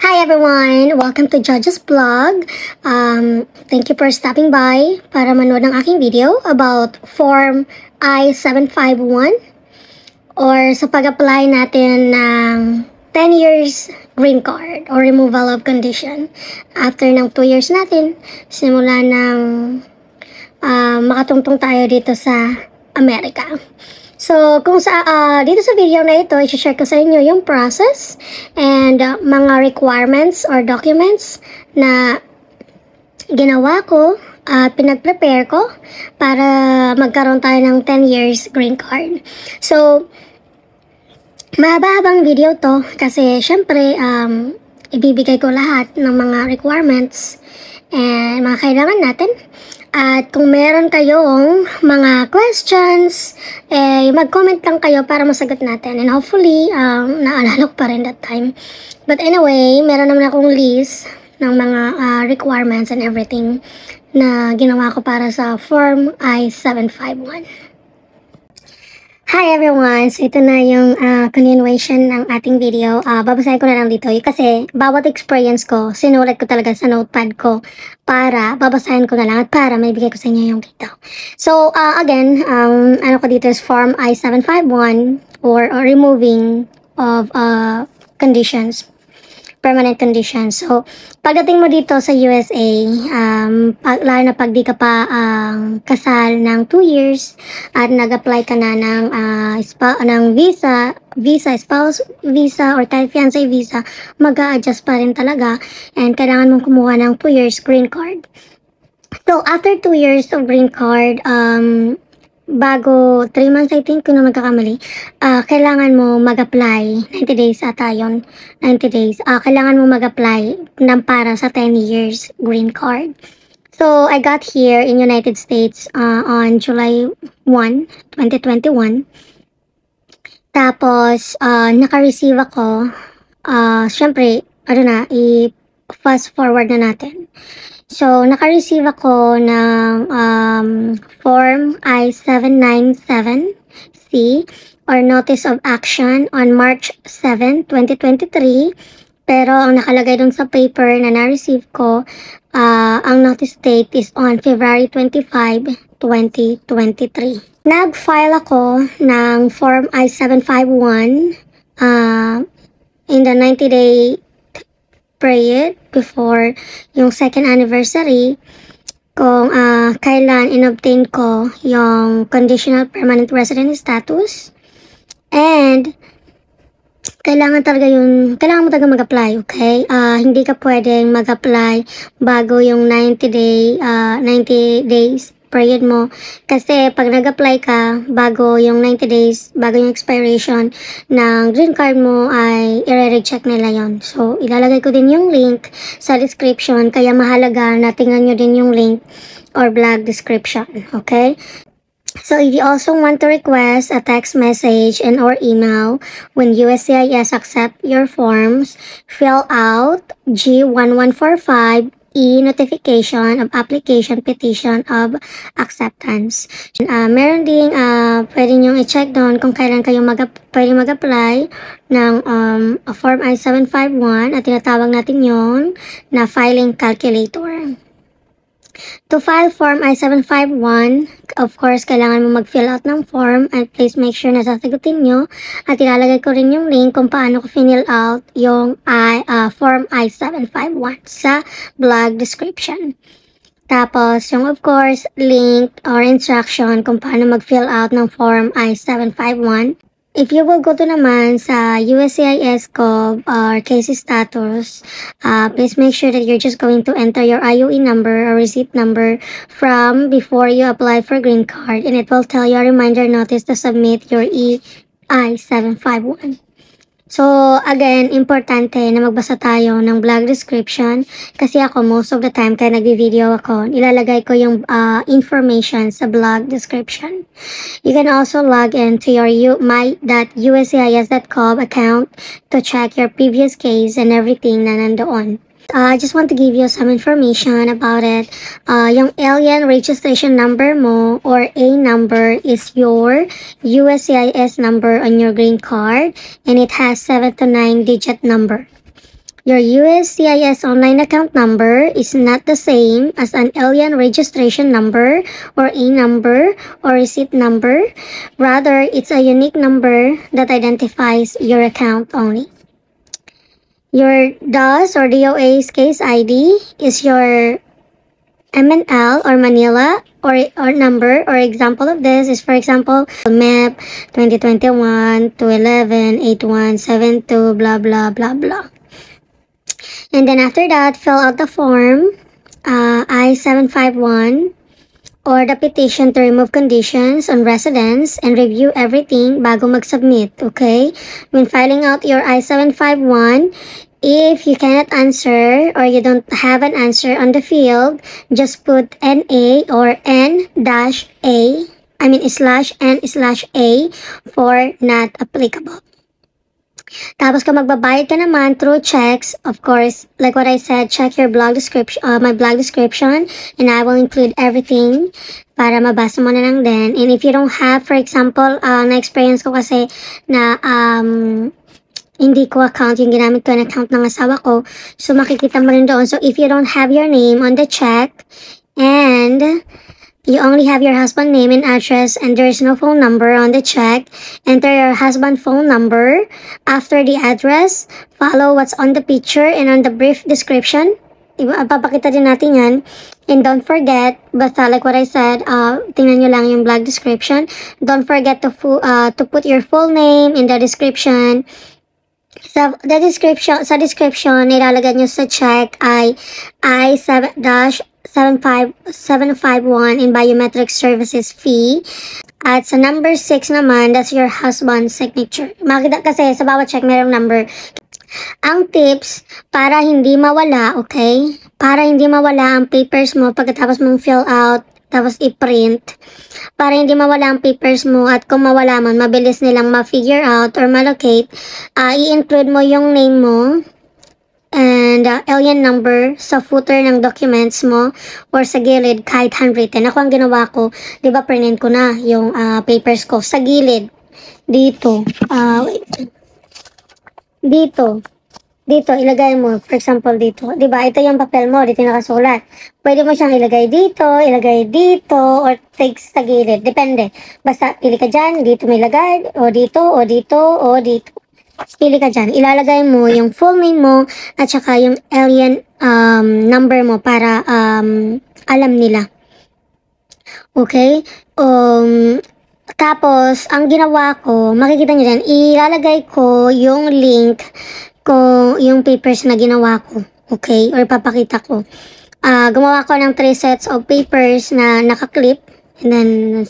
Hi everyone! Welcome to Judge's Vlog. Thank you for stopping by para manood ng aking video about Form I-751 or sa pag-apply natin ng 10 years green card or removal of condition. After ng 2 years natin, simula ng makatungtong tayo dito sa Amerika. So, dito sa video na ito, i-share ko sa inyo yung process and mga requirements or documents na ginawa ko at pinag-prepare ko para magkaroon tayo ng 10 years green card. So, mahaba-habang video to kasi syempre ibibigay ko lahat ng mga requirements and mga kailangan natin. At kung meron kayong mga questions, mag-comment lang kayo para masagot natin. And hopefully, naalala ko pa rin that time. But anyway, meron naman akong list ng mga requirements and everything na ginawa ko para sa Form I-751. Hi everyone! So ito na yung continuation ng ating video. Babasahin ko na lang dito kasi bawat experience ko, sinulat ko talaga sa notepad ko para babasahin ko na lang at para may bigay ko sa inyo yung dito. So again, ano ko dito is Form I-751 or removing of conditions. Permanent conditions. So, pagdating mo dito sa USA, lalo na pag di ka pa kasal ng 2 years at nag-apply ka na ng visa, spouse visa or kahit fiancé visa, mag-a-adjust pa rin talaga and kailangan mong kumuha ng 2 years green card. So, after 2 years of green card, bago 3 months I think, kung na magkakamali, kailangan mo mag-apply, 90 days ata yun, 90 days, kailangan mo mag-apply ng para sa 10 years green card. So, I got here in United States on July 1, 2021. Tapos, naka-receive ako, syempre, i-fast forward na natin. So, naka-receive ako ng Form I-797C or Notice of Action on March 7, 2023. Pero ang nakalagay dun sa paper na na-receive ko, ang notice date is on February 25, 2023. Nag-file ako ng Form I-751 in the 90-day period before yung second anniversary kung kailan inobtain ko yung conditional permanent resident status and kailangan mo talaga mag-apply, okay? Hindi ka pwedeng mag-apply bago yung 90 days period mo. Kasi pag nag-apply ka bago yung 90 days, bago yung expiration ng green card mo ay i-recheck nila yon. So, ilalagay ko din yung link sa description. Kaya mahalaga na tingnan nyo din yung link or blog description. Okay? So, if you also want to request a text message and or email when USCIS accept your forms, fill out G1145 notification of application petition of acceptance. Meron ding pwede nyo i-check doon kung kailan kayo pwede mag-apply ng Form I-751 at tinatawag natin yon na filing calculator. To file Form I-751, of course, kailangan mo mag-fill out ng form and please make sure na sasagutin nyo at ilalagay ko rin yung link kung paano ko fill out yung Form I-751 sa blog description. Tapos, yung of course, link or instruction kung paano mag-fill out ng Form I-751. If you will go to naman sa USCIS ko or case status, please make sure that you're just going to enter your IOE number or receipt number from before you apply for green card and it will tell you a reminder notice to submit your I-751. So, again, importante na magbasa tayo ng blog description kasi ako most of the time kaya nagvi-video ako, ilalagay ko yung information sa blog description. You can also log in to your my.uscis.gov account to check your previous case and everything na nandoon. I just want to give you some information about it. Yung alien registration number mo or A number is your USCIS number on your green card and it has 7 to 9 digit number. Your USCIS online account number is not the same as an alien registration number or a number or receipt number. Rather, it's a unique number that identifies your account only. Your DOS or DOA's case ID is your MNL or Manila or number, or example of this is, for example, MEP 2021 to 11 8172 blah blah blah blah. And then after that, fill out the form I-751 or the petition to remove conditions on residence and review everything bago mag-submit, okay? When filing out your I-751, if you cannot answer or you don't have an answer on the field, just put NA or N-A, /N/A for not applicable. Tapos kung magbabayad ka naman through checks, of course, like what I said, check your blog description, my blog description, and I will include everything para mabasa mo na lang din. And if you don't have, for example, na-experience ko kasi na hindi ko account, yung ginamit ko na account ng asawa ko, so makikita mo rin doon. So if you don't have your name on the check, and you only have your husband's name and address and there is no phone number on the check, enter your husband's phone number. After the address, follow what's on the picture and on the brief description. Papakita din natin yan. And don't forget, basta like what I said, tingnan nyo lang yung blog description. Don't forget to put your full name in the description. Sa description, ilalagay nyo sa check ay I-751 in biometric services fee. At sa number 6 naman, that's your husband's signature. Makita kasi sa bawat check merong number. Ang tips, para hindi mawala, okay? Para hindi mawala ang papers mo pagkatapos mong fill out, tapos i-print. Para hindi mawala ang papers mo at kung mawala man, mabilis nilang ma-figure out or ma-locate, i-include mo yung name mo and alien number sa footer ng documents mo or sa gilid kahit handwritten. Ako ang ginawa ko, di ba print ko na yung papers ko sa gilid. Dito. Dito, ilagay mo. For example, dito. Di ba? Ito yung papel mo. Dito nakasulat. Pwede mo siyang ilagay dito, or take sa gilid. Depende. Basta, pili ka dyan. Dito may lagay. O dito, o dito, o dito. Pili ka dyan. Ilalagay mo yung full name mo at saka yung alien number mo para alam nila. Okay? Tapos, ang ginawa ko, makikita nyo dyan, ilalagay ko yung link ko, yung papers na ginawa ko. Okay? Or papakita ko. Gumawa ko ng 3 sets of papers na nakaklip. And then,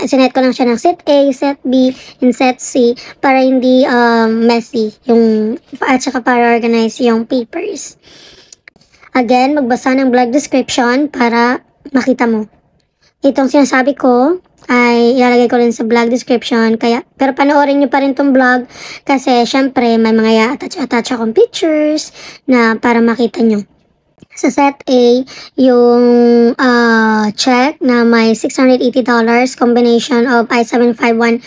sinet ko lang siya ng set A, set B, and set C para hindi messy yung, at saka para organize yung papers. Again, magbasa ng blog description para makita mo. Itong sinasabi ko ay ilalagay ko rin sa blog description. Pero panoorin nyo pa rin tong blog kasi syempre may mga attach akong pictures na para makita nyo. Sa set A, yung check na may $680 combination of I-751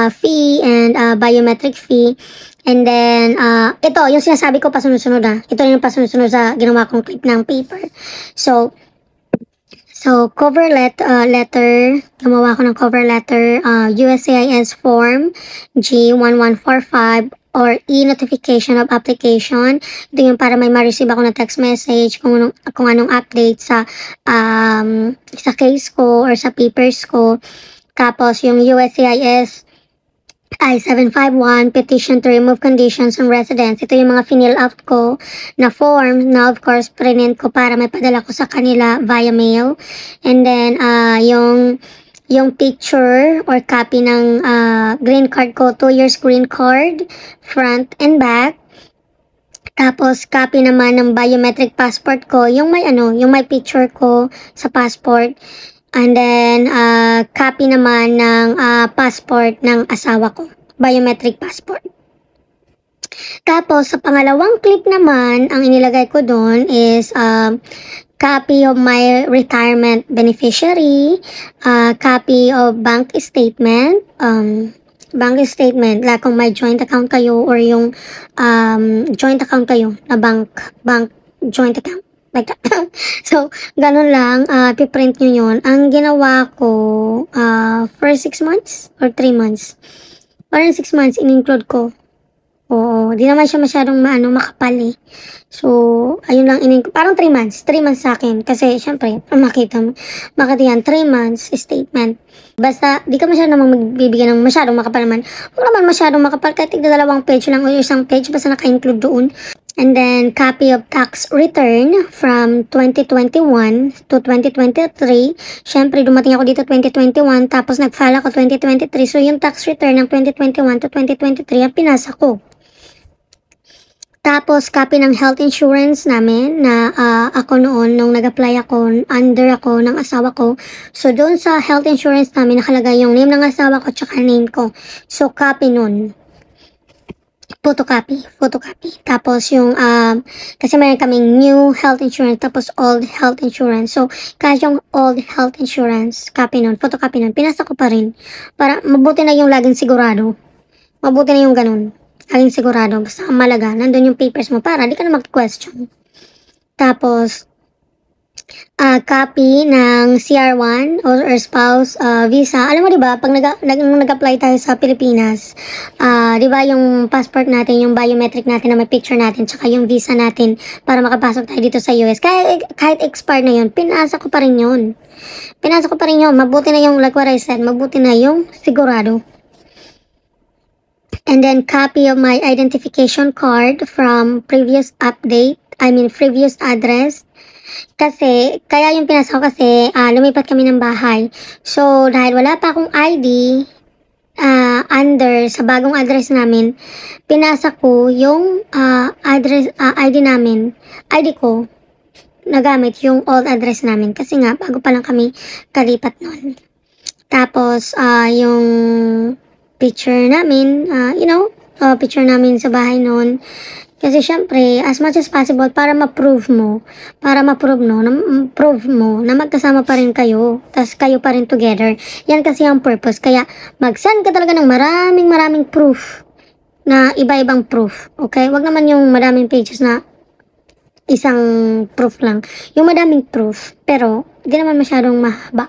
fee and biometric fee. And then, ito, yung sinasabi ko pasunod-sunod Ito yung pasunod-sunod sa ginawa kong clip ng paper. So cover letter, gumawa ko ng cover letter, USCIS form G1145 or e-notification of application. Ito yung para may ma-receive ako na text message kung anong update sa case ko or sa papers ko. Tapos yung USCIS I-751 petition to remove conditions on residence. Ito yung mga fill out ko na form na of course print ko para may padala ko sa kanila via mail. And then yung picture or copy ng green card ko, 2 years green card, front and back. Tapos copy naman ng biometric passport ko, yung may picture ko sa passport. And then copy naman ng passport ng asawa ko, biometric passport. Tapos sa pangalawang clip naman, ang inilagay ko doon is copy of my retirement beneficiary, copy of bank statement, bank statement, like kung may joint account kayo or yung joint account kayo na bank joint account. Like that. So, ganun lang, piprint nyo yun. Ang ginawa ko, for 6 months or 3 months. Parang 6 months, in-include ko. Oo, di naman siya masyadong makapal eh. So, ayun lang, parang 3 months. 3 months sa akin. Kasi, syempre, makita yan, 3 months statement. Basta, di ka masyadong magbibigyan ng masyadong makapal naman. Huwag naman masyadong makapal, kahit dalawang page lang o isang page, basta naka-include doon. And then, copy of tax return from 2021 to 2023. Syempre, dumating ako dito 2021, tapos nag-file ako 2023. So, yung tax return ng 2021 to 2023, ang pinasa ko. Tapos, copy ng health insurance namin na ako noon, nung nag-apply ako, under ako ng asawa ko. So, doon sa health insurance namin, nakalagay yung name ng asawa ko tsaka name ko. So, copy nun. Photocopy. Tapos, yung, kasi mayroon kaming new health insurance, tapos old health insurance. So, kahit yung old health insurance, copy nun, photocopy nun, pinasa ko pa rin. Para, mabuti na yung laging sigurado. Mabuti na yung ganun. Laging sigurado, basta ang malaga, nandun yung papers mo para di ka na mag-question. Tapos, copy ng CR1 or spouse visa. Alam mo diba, pag nag-apply tayo sa Pilipinas, diba yung passport natin, yung biometric natin na may picture natin, tsaka yung visa natin para makapasok tayo dito sa US. Kahit expired na yun, pinasa ko pa rin yun. Mabuti na yung, like what I said, mabuti na yung sigurado. And then, copy of my identification card from previous previous address. Kasi, kaya yung pinasa ko kasi, lumipat kami ng bahay. So, dahil wala pa akong ID, under sa bagong address namin, pinasa ko yung ID namin, ID ko, nagamit yung old address namin. Kasi nga, bago pa lang kami kalipat nun. Tapos, yung picture namin, picture namin sa bahay noon. Kasi syempre, as much as possible, para ma-prove mo na magkasama pa rin kayo, tas kayo pa rin together. Yan kasi ang purpose. Kaya, mag-send ka talaga ng maraming proof, na iba-ibang proof. Okay? Wag naman yung madaming pages na isang proof lang. Yung madaming proof, pero, di naman masyadong mahaba.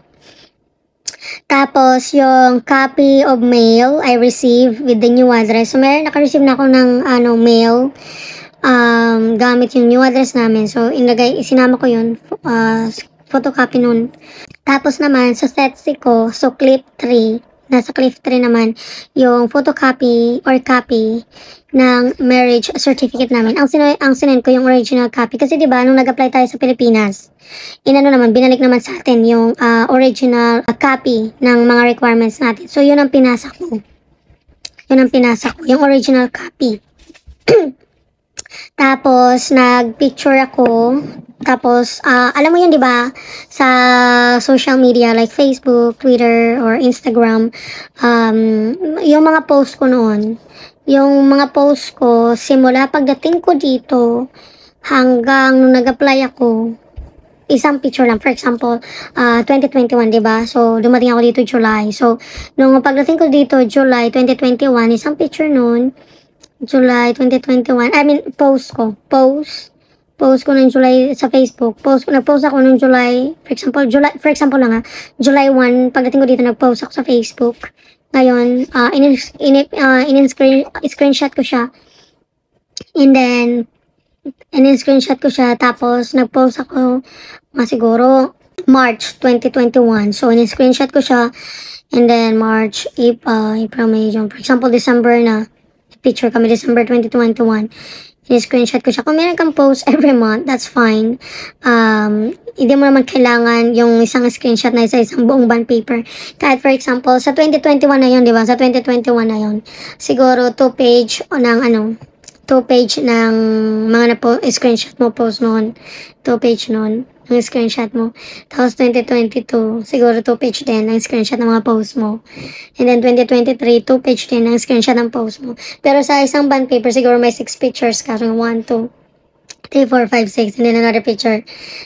Tapos, yung copy of mail I received with the new address. So, naka-receive na ako ng mail gamit yung new address namin. So, sinama ko yun. Photocopy nun. Tapos naman, sa Setsi ko, so clip 3. Nasa clip 3 naman, yung photocopy or copy ng marriage certificate namin. Ang sinend ko yung original copy. Kasi diba, nung nag-apply tayo sa Pilipinas, binalik naman sa atin yung original copy ng mga requirements natin. So, yun ang pinasa ko. Yung original copy. Tapos, nag-picture ako. Tapos, alam mo yun, di ba? Sa social media like Facebook, Twitter, or Instagram, yung mga post ko noon, simula pagdating ko dito, hanggang nung nag-apply ako, isang picture lang. For example, 2021, di ba? So, dumating ako dito July. So, nung pagdating ko dito, July 2021, isang picture noon, July 2021, post ko ng July sa Facebook. Nag-post ako ng July, for example lang July 1, pagdating ko dito, nag-post ako sa Facebook. Ngayon, screenshot ko siya. And then, screenshot ko siya, tapos nag-post ako, siguro, March 2021. So, screenshot ko siya, and then March, April, May, June. For example, December na. Picture kami, December 2021. In-screenshot ko siya. Kung meron kang post every month, that's fine. Hindi mo naman kailangan yung isang screenshot na isang buong bond paper. Kahit for example, sa 2021 na yun, di ba? Sa 2021 na yun. Siguro 2 page ng mga screenshot mo, post noon. 2 page noon, ang screenshot mo. Tapos 2022, siguro 2 page din ang screenshot ng mga post mo. And then 2023, 2 page din ang screenshot ng post mo. Pero sa isang bond paper, siguro may 6 pictures ka. 1, 2, 3, 4, 5, 6, and then another picture.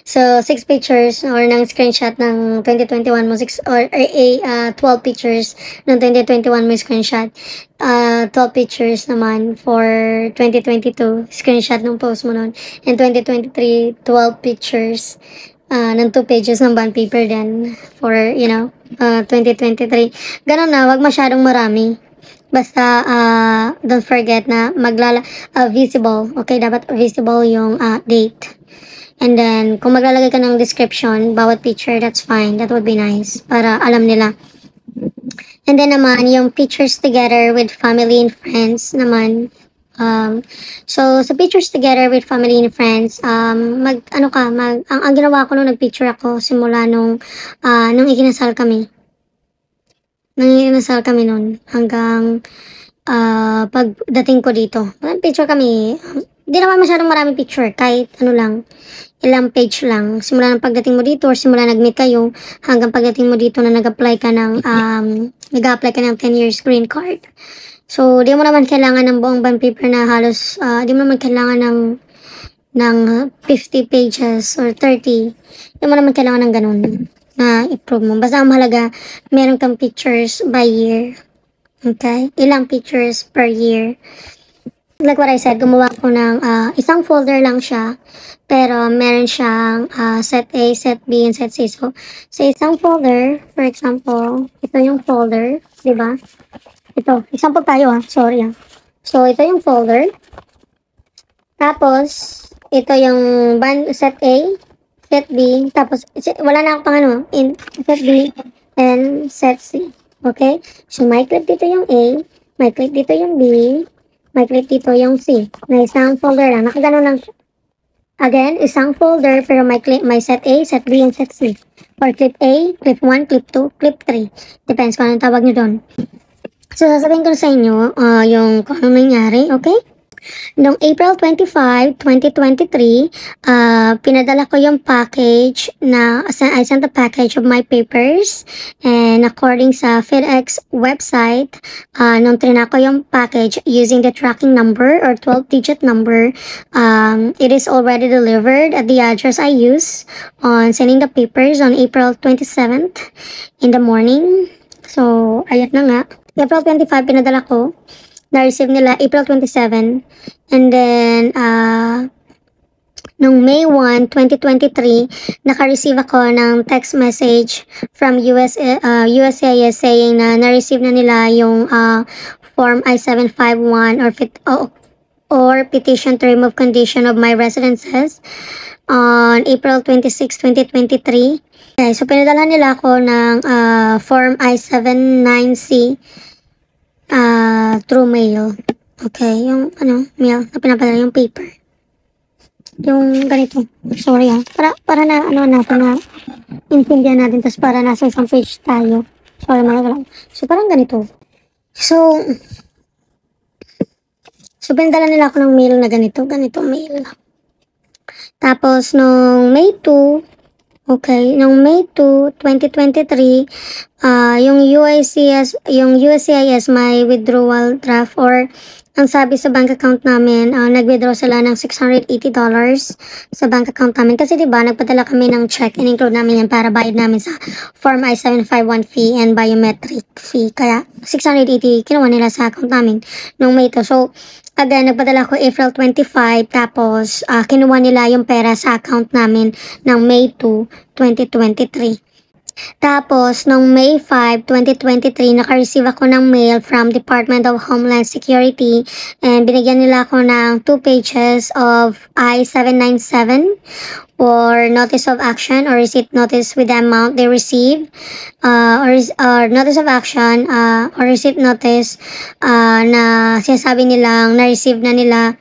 So, 6 pictures or ng screenshot ng 2021 mo, 6 or 12 pictures ng 2021 mo screenshot. 12 pictures naman for 2022, screenshot ng post mo nun. And 2023, 12 pictures ng 2 pages ng bond paper din for, 2023. Ganun na, wag masyadong marami. Basta, don't forget na visible. Okay, dapat visible yung date. And then, kung maglalagay ka ng description, bawat picture, that's fine. That would be nice. Para alam nila. And then naman, yung pictures together with family and friends naman. So, sa pictures together with family and friends, ang ginawa ko nung nagpicture ako simula nung ikinasal kami. Nanginasal kami nun hanggang pagdating ko dito. Picture kami. Hindi naman masyadong maraming picture. Kahit ilang page lang. Simula ng pagdating mo dito or simula nag-meet kayo hanggang pagdating mo dito na nag-apply ka ng 10 years green card. So, di mo naman kailangan ng buong bond paper na halos, di mo naman kailangan ng 50 pages or 30. Di mo naman kailangan ng ganun na i-prove mo. Basta ang mahalaga, meron kang pictures by year. Okay? Ilang pictures per year. Like what I said, gumawa ko ng isang folder lang siya. Pero meron siyang set A, set B, and set C. So, sa isang folder, for example, ito yung folder. Diba? Ito. Example tayo Sorry So, ito yung folder. Tapos, ito yung set A, set B, tapos wala na ako pang in set B and set C. Okay? So, may click dito yung A, may click dito yung B, may click dito yung C. Na isang folder lang. Nakagano lang. Again, isang folder pero may set A, set B, and set C. Or clip A, clip 1, clip 2, clip 3. Depends kung anong tawag nyo doon. So, sasabihin ko sa inyo yung kung anong nangyari. Okay? Noong April 25, 2023, pinadala ko yung package I sent the package of my papers, and according sa FedEx website, nung trinako yung package using the tracking number or 12-digit number, it is already delivered at the address I use on sending the papers on April 27th in the morning. So, ayat na nga. April 25, pinadala ko. Na-receive nila April 27. And then, nung May 1, 2023, naka-receive ako ng text message from USCIS saying na na-receive na nila yung Form I-751 or petition to remove condition of my residences on April 26, 2023. Okay, so pinadala nila ako ng Form I-79C through mail. Okay, yung mail na pinapadala yung paper. Yung ganito. Sorry para na natin na intindihan natin, tapos para nasa isang page tayo. Sorry mga lang. So parang ganito. So pinadala nila ako ng mail na ganito mail. Tapos nung May 2, nung May 2, 2023, yung USCIS may withdrawal draft or ang sabi sa bank account namin, nag-withdraw sila ng $680 sa bank account namin. Kasi diba, nagpadala kami ng check and include namin yan para bayad namin sa Form I-751 fee and biometric fee. Kaya, $680 kinuha nila sa account namin nung May 2. So, again, nagpadala ko April 25, tapos kinuha nila yung pera sa account namin ng May 2, 2023. Tapos, nung May 5, 2023, naka-receive ako ng mail from Department of Homeland Security and binigyan nila ako ng 2 pages of I-797 or Notice of Action or Receipt Notice with the amount they receive or Notice of Action or Receipt Notice na sinasabi nilang na-receive na nila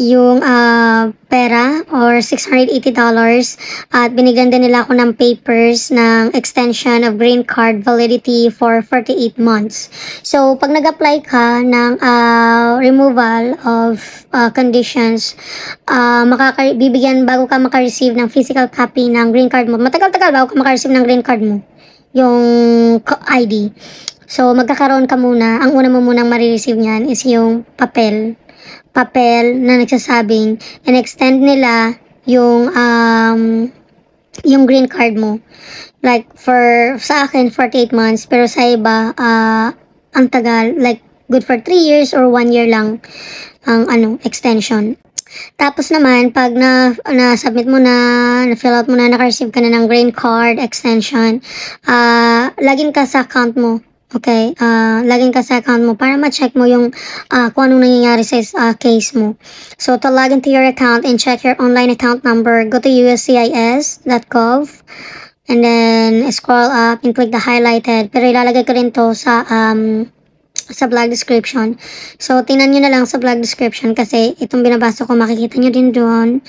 yung pera or $680 at binigyan din nila ako ng papers ng extension of green card validity for 48 months. So, pag nag-apply ka ng removal of conditions, bibigyan bago ka makareceive ng physical copy ng green card mo. Matagal-tagal bago ka makareceive ng green card mo, yung ID. So, magkakaroon ka muna. Ang una mo munang marireceive niyan is yung papel papel na nagsasabing in-extend nila yung green card mo. Like, sa akin, 48 months, pero sa iba, ang tagal, like, good for 3 years or 1 year lang ang extension. Tapos naman, pag na-submit mo na-fill out mo naka-receive ka na ng green card extension, login ka sa account mo. Okay? Login ka sa account mo para ma-check mo yung kung anong nangyayari sa case mo. So, to log into your account and check your online account number, go to uscis.gov and then scroll up and click the highlighted. Pero ilalagay ko rin to sa vlog description. So, tingnan nyo na lang sa vlog description kasi itong binabasa ko, makikita nyo din doon.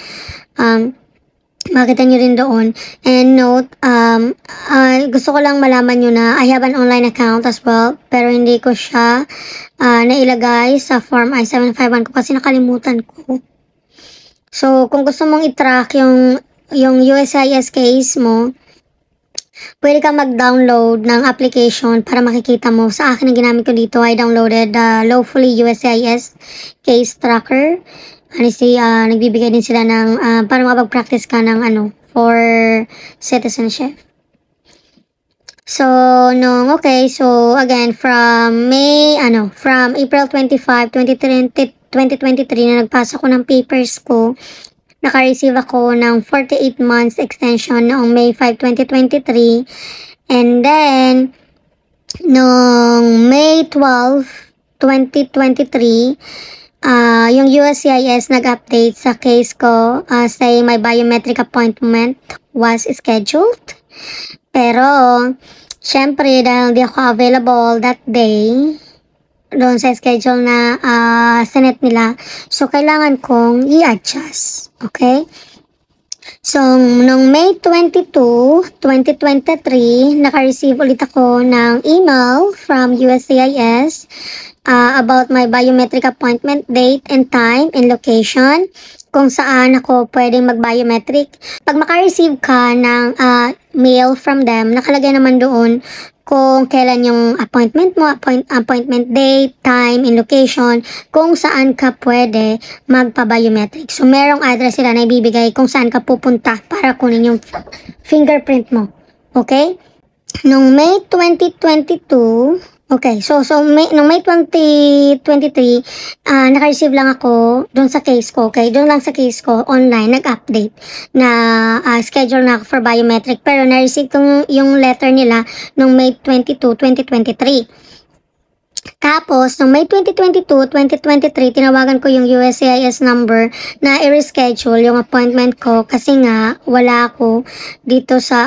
And note, gusto ko lang malaman nyo na I have an online account as well, pero hindi ko siya nailagay sa form I-751 ko kasi nakalimutan ko. So, kung gusto mong i-track yung USCIS case mo, pwede ka mag-download ng application para makikita mo. Sa akin, ang ginamit ko dito, I downloaded the Lawfully USCIS Case Tracker. Honestly, nagbibigay din sila ng, para makapag-practice ka ng, for citizenship. So, so, again, from April 25, 2023 na nagpasa ko ng papers ko, naka-receive ako ng 48 months extension noong May 5, 2023. And then, noong May 12, 2023, yung USCIS nag-update sa case ko saying my biometric appointment was scheduled. Pero, syempre, dahil di ako available that day, doon sa schedule na Senate nila, so kailangan kong i-adjust. Okay? So, noong May 22, 2023, naka-receive ulit ako ng email from USCIS about my biometric appointment date and time and location kung saan ako pwedeng mag-biometric. Pag maka-receive ka ng mail from them, nakalagay naman doon kung kailan yung appointment mo, appointment date, time, and location, kung saan ka pwede magpa-biometric. So, merong address sila na ibibigay kung saan ka pupunta para kunin yung fingerprint mo. Okay? Noong May 2022, okay, noong May 2023, naka-receive lang ako doon sa case ko, okay? Doon lang sa case ko, online, nag-update na schedule na ako for biometric. Pero na-receive ko yung letter nila noong May 22, 2023. Tapos, noong May 2022, 2023, tinawagan ko yung USCIS number na i-reschedule yung appointment ko kasi nga wala ako dito sa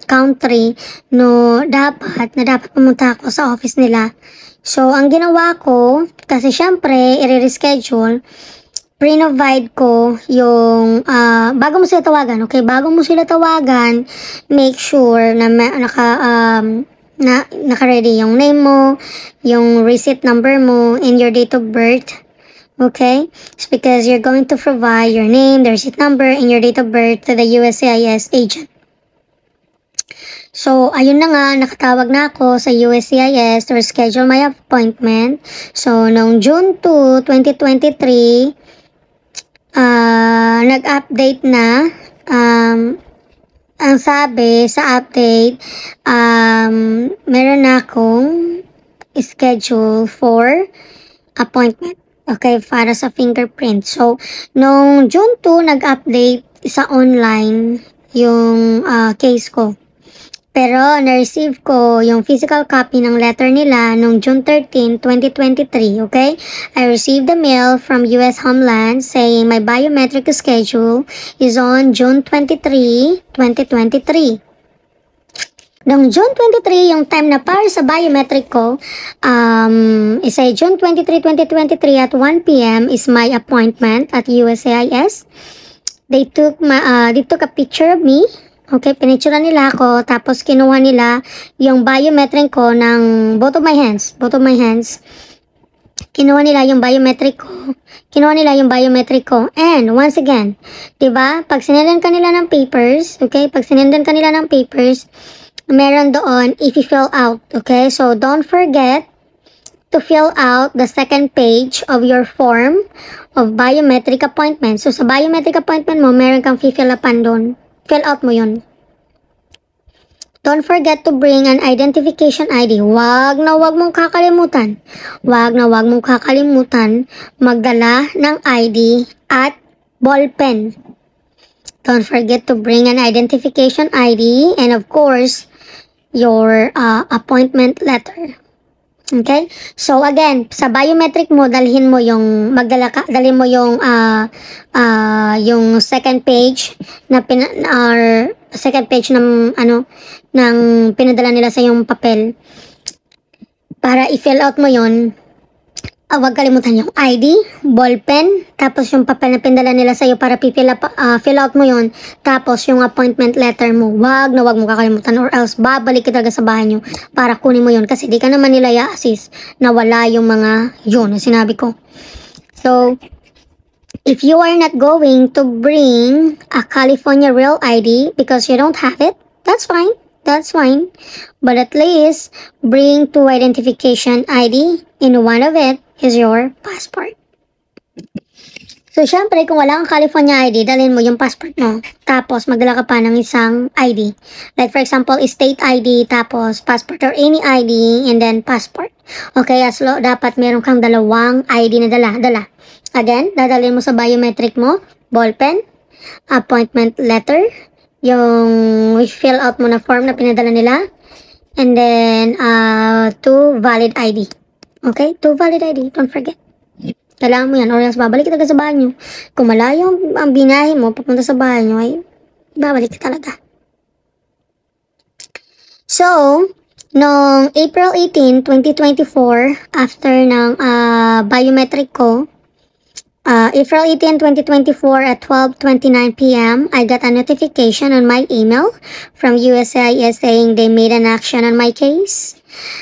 country no dapat pumunta ako sa office nila. So, ang ginawa ko, kasi syempre, i-reschedule, pre-provide ko yung, bago mo sila tawagan, okay? Bago mo sila tawagan, make sure na naka-ready yung name mo, yung receipt number mo, and your date of birth. Okay? It's because you're going to provide your name, the receipt number, and your date of birth to the USCIS agent. So, ayun na nga, nakatawag na ako sa USCIS to reschedule my appointment. So, noong June 2, 2023, nag-update na, ang sabi sa update, meron na akong schedule for appointment. Okay, para sa fingerprint. So, nung June 2, nag-update sa online yung case ko. Pero, na-receive ko yung physical copy ng letter nila nung June 13, 2023, okay? I received the mail from US Homeland saying my biometric schedule is on June 23, 2023. Nung June 23, yung time na para sa biometric ko, is ay June 23, 2023 at 1 p.m. is my appointment at USCIS. They took a picture of me. Okay, pinicture nila ako, tapos kinuha nila yung biometric ko ng both of my hands. Kinuha nila yung biometric ko. And once again, 'di ba? Pag sinendan ka nila ng papers, meron doon if you fill out, okay? So don't forget to fill out the second page of your form of biometric appointment. So, sa biometric appointment mo, meron kang fill upan doon. Fill out mo yun. Don't forget to bring an identification ID. Wag na wag mong kakalimutan. Wag na wag mong kakalimutan magdala ng ID at ballpen. Don't forget to bring an identification ID and of course, your appointment letter. Okay? So again, sa biometric mo, dalhin mo yung dalhin mo yung second page na second page ng ng pinadala nila sa yung papel para i-fill out mo yon. Huwag kalimutan yung ID, ballpen, tapos yung papel na pinadala nila sa iyo para fill out mo yon, tapos yung appointment letter mo. Wag na wag mo kakalimutan or else babalik ka talaga sa bahay nyo para kunin mo yon kasi di ka naman nila i-assist na wala yung mga yun na sinabi ko. So, if you are not going to bring a California Real ID because you don't have it, that's fine. That's fine. But at least, bring 2 identification ID and one of it is your passport. So, syempre, kung wala kang California ID, dalhin mo yung passport mo. Tapos, magdala ka pa ng isang ID. Like, for example, state ID, tapos passport or any ID, and then passport. Okay, dapat meron kang dalawang ID na dala. Again, dadalhin mo sa biometric mo, ballpen, appointment letter, yung fill out mo na form na pinadala nila, and then 2 valid ID. Okay? 2 valid ID. Don't forget. Kailangan mo yan or else babalik ka talaga sa bahay nyo. Kung malayo ang binahe mo papunta sa bahay nyo, ay babalik ka talaga. So, noong April 18, 2024, after ng biometric ko, April 18, 2024 at 12:29 p.m., I got a notification on my email from USCIS saying they made an action on my case.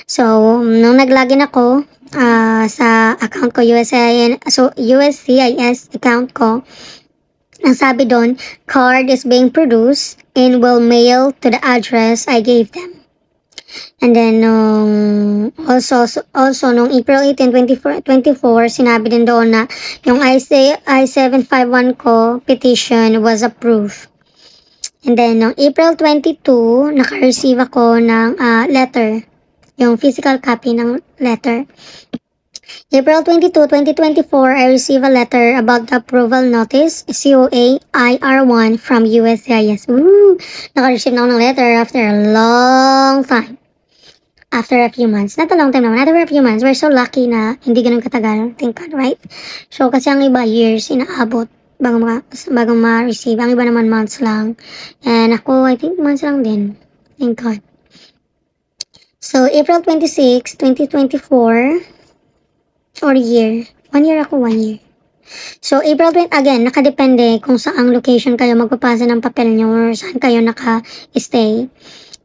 So, nung naglogin ako sa account ko, USCIS account ko, ang sabi doon, card is being produced and will mail to the address I gave them. And then, also nung April 18, 2024, sinabi din doon na yung I-751 ko petition was approved. And then, nung April 22, naka-receive ako ng letter, yung physical copy ng letter. April 22, 2024, I received a letter about the approval notice, COA IR1 from USCIS. Naka-receive na ako ng letter after a long time. After a few months. Not a long time naman. After a few months. We're so lucky na hindi ganun katagal. Thank God, right? So, kasi ang iba, years inaabot bago ma-receive. Ang iba naman, months lang. And ako, I think months lang din. Thank God. So, April 26, 2024, or year. 1 year ako, 1 year. So, April 20, again, nakadepende kung saang location kayo magpapasa ng papel nyo or saan kayo naka-stay.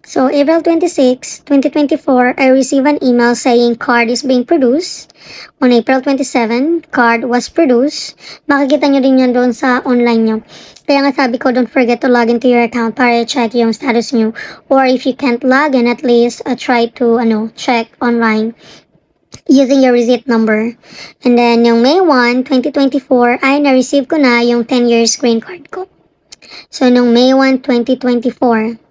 So, April 26, 2024, I received an email saying card is being produced. On April 27, card was produced. Makikita nyo din yan doon sa online nyo. Kaya nga sabi ko, don't forget to log into your account para check yung status nyo. Or if you can't log in, at least try to check online using your receipt number. And then, yung May 1, 2024, ay na-receive ko na yung 10-year screen card ko. So, nung May 1, 2024,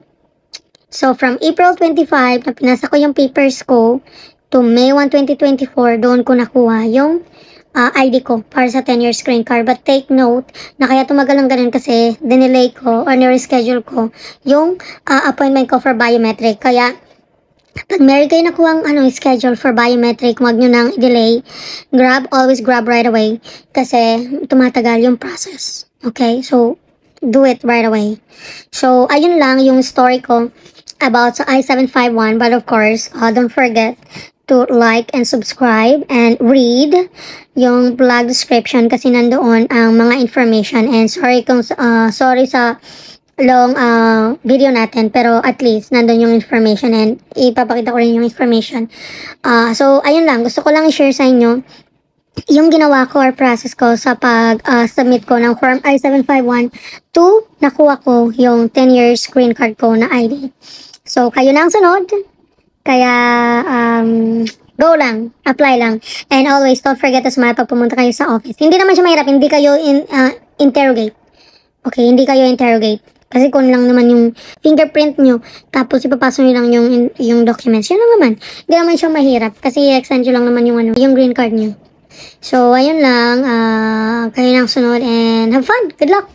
so, from April 25, na pinasa ko yung papers ko, to May 1, 2024, doon ko nakuha yung ID ko para sa 10-year screen card. But take note, na kaya tumagal ng ganun kasi dinelay ko or nireschedule ko yung appointment ko for biometric. Kaya, pag meron kayo nakuhang schedule for biometric, huwag nyo nang i-delay. Always grab right away. Kasi tumatagal yung process. Okay? So, do it right away. So, ayun lang yung story ko about sa I-751. But of course, don't forget to like and subscribe and read yung blog description kasi nandoon ang mga information. And sorry sa long video natin, pero at least nandun yung information and ipapakita ko rin yung information. So, ayun lang. Gusto ko lang i-share sa inyo yung ginawa ko or process ko sa pag-submit ko ng Form I-751 to nakuha ko yung 10-year screen card ko na ID. So, kayo na ang sunod. Kaya, Go lang, apply lang. And always, don't forget to smile pag pumunta kayo sa office. Hindi naman siya mahirap, hindi kayo interrogate. Okay, hindi kayo interrogate. Kasi kung lang naman yung fingerprint nyo, tapos ipapasok nyo lang yung documents, yun lang naman. Hindi naman siya mahirap, kasi i-extend nyo lang naman yung green card nyo. So, ayun lang, kayo lang sunod and have fun. Good luck!